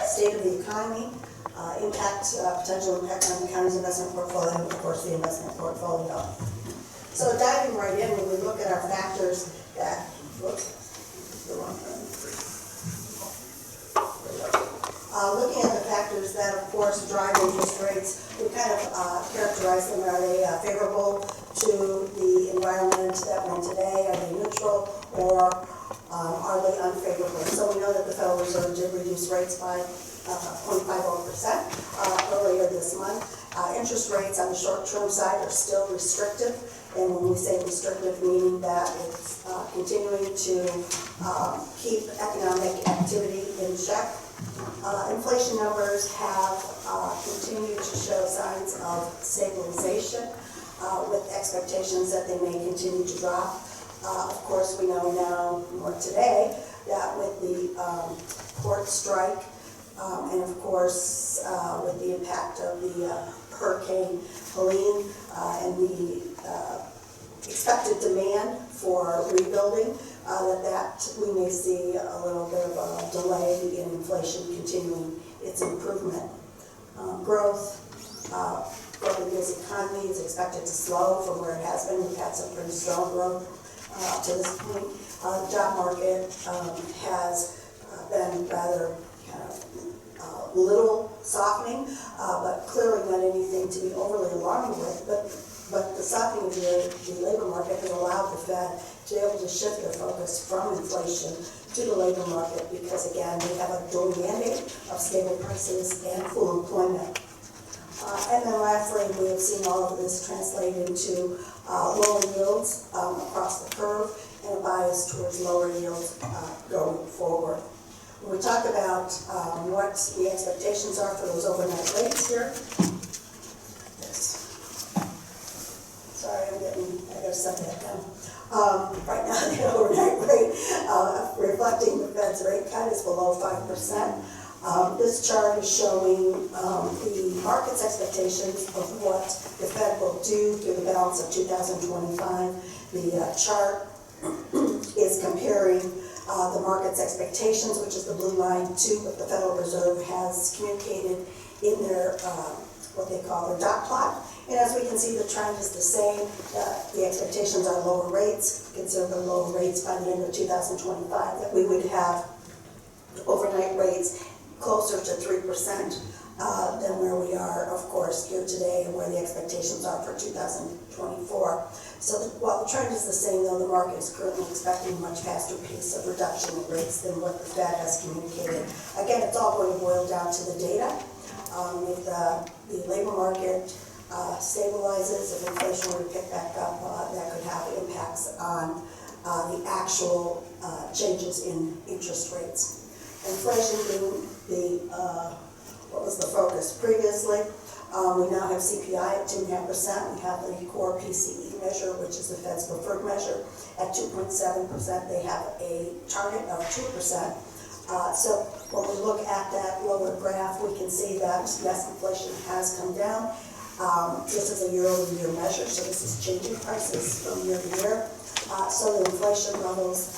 state of the economy, potential impact on the county's investment portfolio, and of course the investment portfolio. So diving right in, when we look at our factors that, looking at the factors that, of course, drive interest rates, we kind of characterize them. Are they favorable to the environment that we're in today? Are they neutral, or are they unfavorable? So we know that the Federal Reserve did reduce rates by 0.50% earlier this month. Interest rates on the short-term side are still restrictive, and when we say restrictive, meaning that it's continuing to keep economic activity in check. Inflation numbers have continued to show signs of stabilization with expectations that they may continue to drop. Of course, we know now more today that with the port strike and of course with the impact of the Hurricane Helene and the expected demand for rebuilding, that we may see a little bit of a delay in inflation continuing its improvement. Growth in this economy is expected to slow from where it has been. We've had some pretty strong growth to this point. The job market has been rather kind of little softening, but clearly not anything to be overly alarmed with. But the softening of the labor market has allowed the Fed to be able to shift their focus from inflation to the labor market because, again, they have a dual mandate of stable prices and full employment. And then lastly, we have seen all of this translate into lower yields across the curve and a bias towards lower yields going forward. When we talk about what the expectations are for those overnight rates here, sorry, I gotta set that down. Right now, the overnight rate reflecting the Fed's rate cut is below 5%. This chart is showing the market's expectations of what the Fed will do through the balance of 2025. The chart is comparing the market's expectations, which is the blue line, to what the Federal Reserve has communicated in their what they call their dot plot. And as we can see, the trend is the same. The expectations are lower rates, considerably lower rates by the end of 2025, that we would have overnight rates closer to 3% than where we are, of course, here today and where the expectations are for 2024. So while the trend is the same, though, the market is currently expecting a much faster pace of reduction in rates than what the Fed has communicated. Again, it's all going to boil down to the data. If the labor market stabilizes, if inflation were to pick back up, that could have impacts on the actual changes in interest rates. Inflation being what was the focus previously. We now have CPI at 2.5%. We have the core PCE measure, which is the Fed's preferred measure, at 2.7%. They have a target of 2%. So when we look at that lower graph, we can see that, yes, inflation has come down. This is a year-over-year measure, so this is changing prices from year to year. So the inflation levels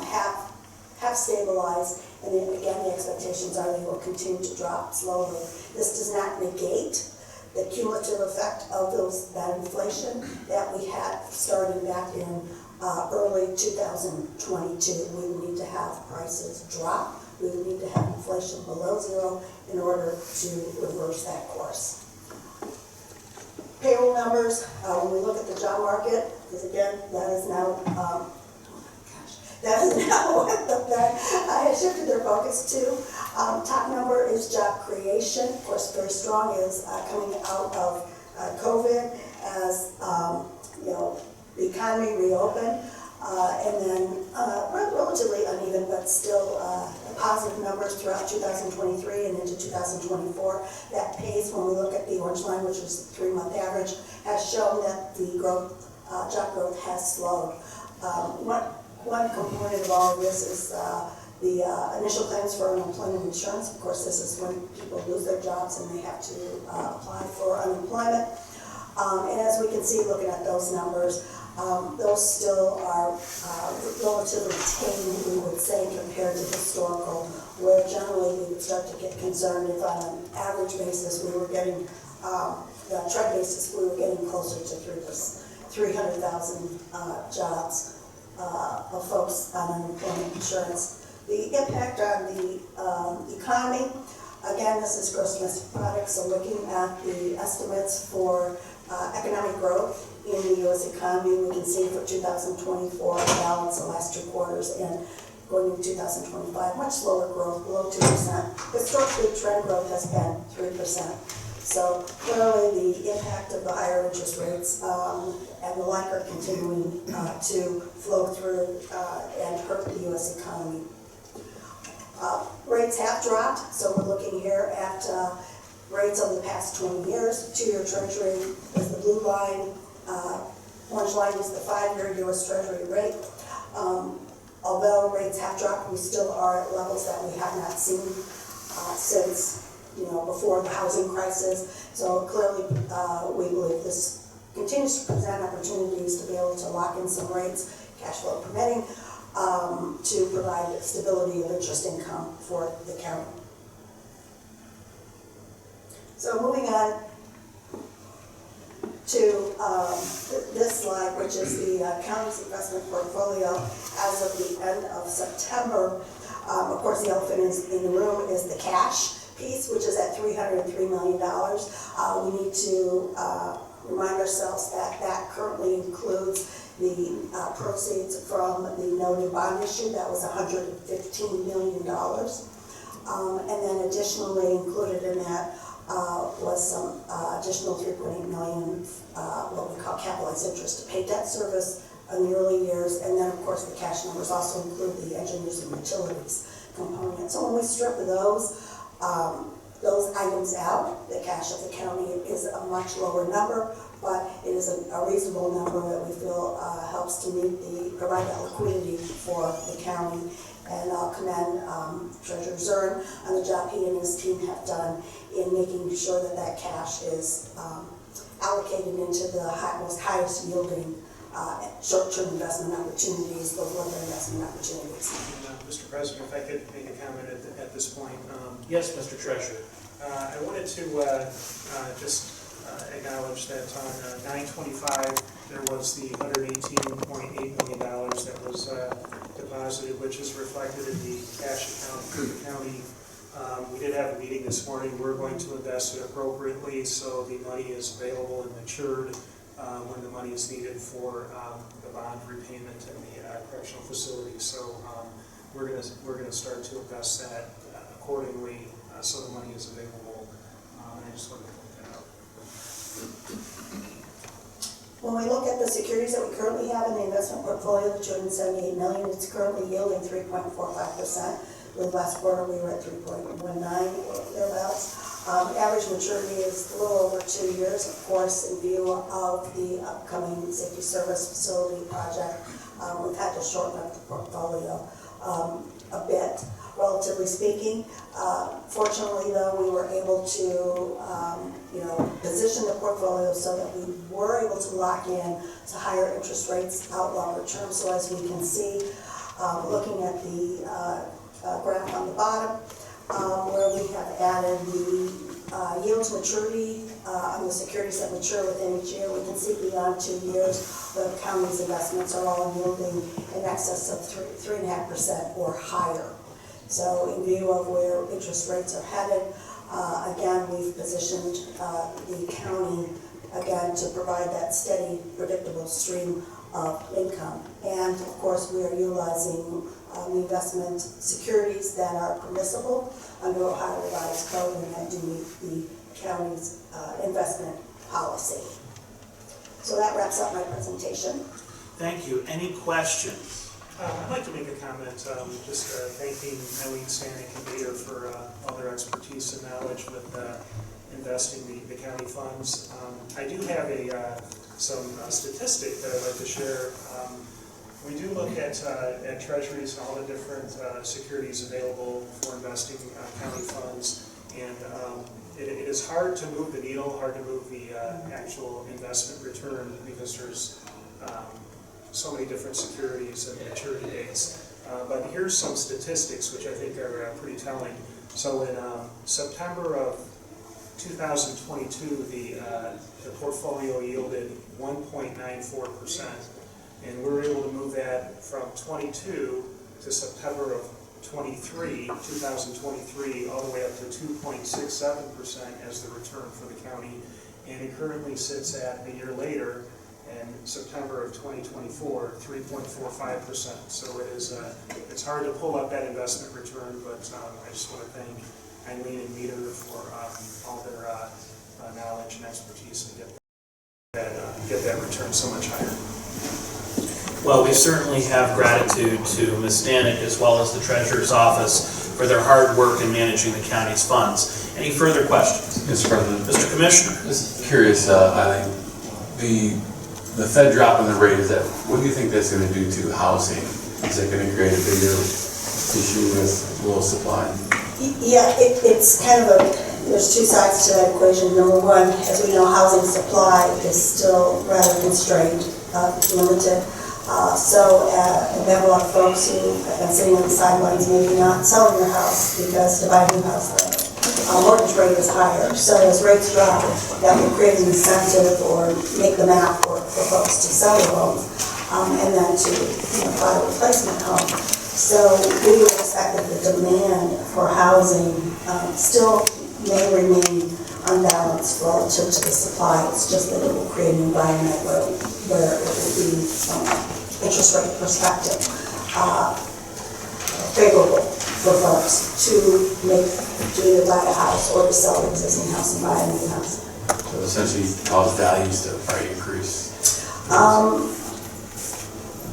have stabilized, and then again, the expectations are they will continue to drop slowly. This does not negate the cumulative effect of that inflation that we had starting back in early 2022. We would need to have prices drop. We would need to have inflation below zero in order to reverse that course. Payroll numbers, when we look at the job market, because again, that is now what the Fed has shifted their focus to. Top number is job creation. Of course, very strong is coming out of COVID as the economy reopened, and then relatively uneven, but still positive numbers throughout 2023 and into 2024. That pace, when we look at the orange line, which is the 3-month average, has shown that the job growth has slowed. One component of all of this is the initial claims for unemployment insurance. Of course, this is when people lose their jobs and they have to apply for unemployment. And as we can see, looking at those numbers, Those still are relatively tame, we would say, compared to historical, where generally we would start to get concerned if on an average basis we were getting, the trend basis, we were getting closer to 300,000 jobs of folks on unemployment insurance. The impact on the economy, again, this is gross domestic product, so looking at the estimates for economic growth in the U.S. economy, we can see for 2024, balance the last 2 quarters, and going into 2025, much slower growth, below 2%. Historically, trend growth has been 3%. So clearly the impact of the higher interest rates and the like are continuing to flow through and hurt the U.S. economy. Rates have dropped, so we're looking here at rates over the past 20 years. 2-year Treasury is the blue line. Orange line is the 5-year U.S. Treasury rate. Although rates have dropped, we still are at levels that we have not seen since before the housing crisis. So clearly, we believe this continues to present opportunities to be able to lock in some rates, cash flow permitting, to provide stability of interest income for the county. So moving on to this slide, which is the county's investment portfolio as of the end of September. Of course, the elephant in the room is the cash piece, which is at $303 million. We need to remind ourselves that that currently includes the proceeds from the noted bond issue. That was $115 million. And then additionally included in that was some additional $3.8 million, what we call capitalized interest, to pay debt service in the early years. And then, of course, the cash numbers also include the engineers and utilities component. So when we strip those items out, the cash of the county is a much lower number, but it is a reasonable number that we feel helps to provide that liquidity for the county. And I'll commend Treasurer Zuren on the job he and his team have done in making sure that that cash is allocated into the highest yielding short-term investment opportunities, those local investment opportunities. Mr. President, if I could make a comment at this point. Yes, Mr. Treasurer. I wanted to just acknowledge that on 9/25 there was the $118.8 million that was deposited, which is reflected in the cash account for the county. We did have a meeting this morning. We're going to invest it appropriately so the money is available and matured when the money is needed for the bond repayment and the correctional facility. So we're going to start to invest that accordingly so the money is available. And I just wanted to point that out. When we look at the securities that we currently have in the investment portfolio, the $278 million, it's currently yielding 3.45%. With last quarter, we were at 3.19 or thereabouts. Average maturity is a little over 2 years, of course, in view of the upcoming safety service facility project. We've had to shorten up the portfolio a bit, relatively speaking. Fortunately, though, we were able to position the portfolio so that we were able to lock in to higher interest rates out longer term. So as we can see, looking at the graph on the bottom, where we have added the yield to maturity on the securities that mature within each year, we can see beyond 2 years the county's investments are all yielding in excess of 3.5% or higher. So in view of where interest rates are headed, again, we've positioned the county, again, to provide that steady, predictable stream of income. And of course, we are utilizing the investment securities that are permissible under Ohio Revised Code and that do meet the county's investment policy. So that wraps up my presentation. Thank you. Any questions? I'd like to make a comment, just thanking Eileen Stanek and Vader for all their expertise and knowledge with investing the county funds. I do have some statistic that I'd like to share. We do look at treasuries and all the different securities available for investing county funds, and it is hard to move the needle, hard to move the actual investment return because there's so many different securities and maturity dates. But here's some statistics which I think are pretty telling. So in September of 2022, the portfolio yielded 1.94%, and we were able to move that from 22 to September of 2023, all the way up to 2.67% as the return for the county, and it currently sits at, a year later, in September of 2024, 3.45%. So it is, it's hard to pull up that investment return, but I just want to thank Eileen and Meter for all their knowledge and expertise to get that return so much higher. Well, we certainly have gratitude to Ms. Stanek as well as the Treasurer's Office for their hard work in managing the county's funds. Any further questions? Mr. President. Mr. Commissioner. Just curious, Eileen, the Fed drop in the rate, what do you think that's going to do to housing? Is it going to create a bigger issue with low supply? Yeah, it's kind of there's two sides to that equation. Number one, as we know, housing supply is still rather constrained, limited. So we have a lot of folks who have been sitting on the sidelines, maybe not selling their house because to buy a new house, the mortgage rate is higher. So as rates drop, that will create an incentive or make the math for folks to sell their homes and then to buy a replacement home. So we would expect that the demand for housing still may remain unbalanced relative to the supply. It's just that it will create an environment where it will be, interest rate perspective, favorable for folks to either buy a house or to sell an existing house and buy a new house. So essentially cause values to probably increase?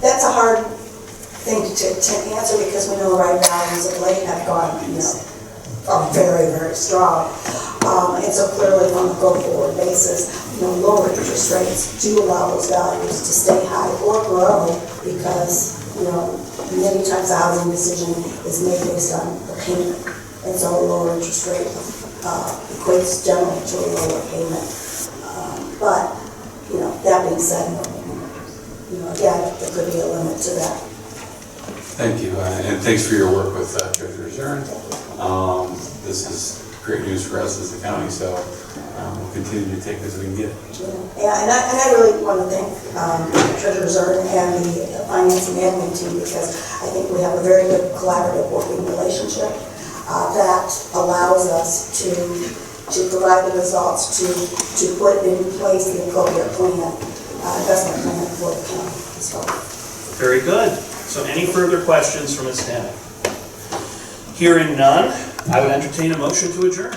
That's a hard thing to answer because we know right values of late have gone, are very, very strong. And so clearly on a go-forward basis, lower interest rates do allow those values to stay high or grow because, many times the housing decision is made based on the payment. And so a lower interest rate equates generally to a lower payment. But, that being said, again, there could be a limit to that. Thank you, and thanks for your work with Treasurer Zuren. This is great news for us as a county, so we'll continue to take as we can get. Yeah, and I really want to thank Treasurer Zuren and the finance and admin team because I think we have a very good collaborative working relationship that allows us to provide the results, to put in place the appropriate plan, investment plan for the county as well. Very good. So any further questions from Ms. Stanek? Hearing none, I would entertain a motion to adjourn.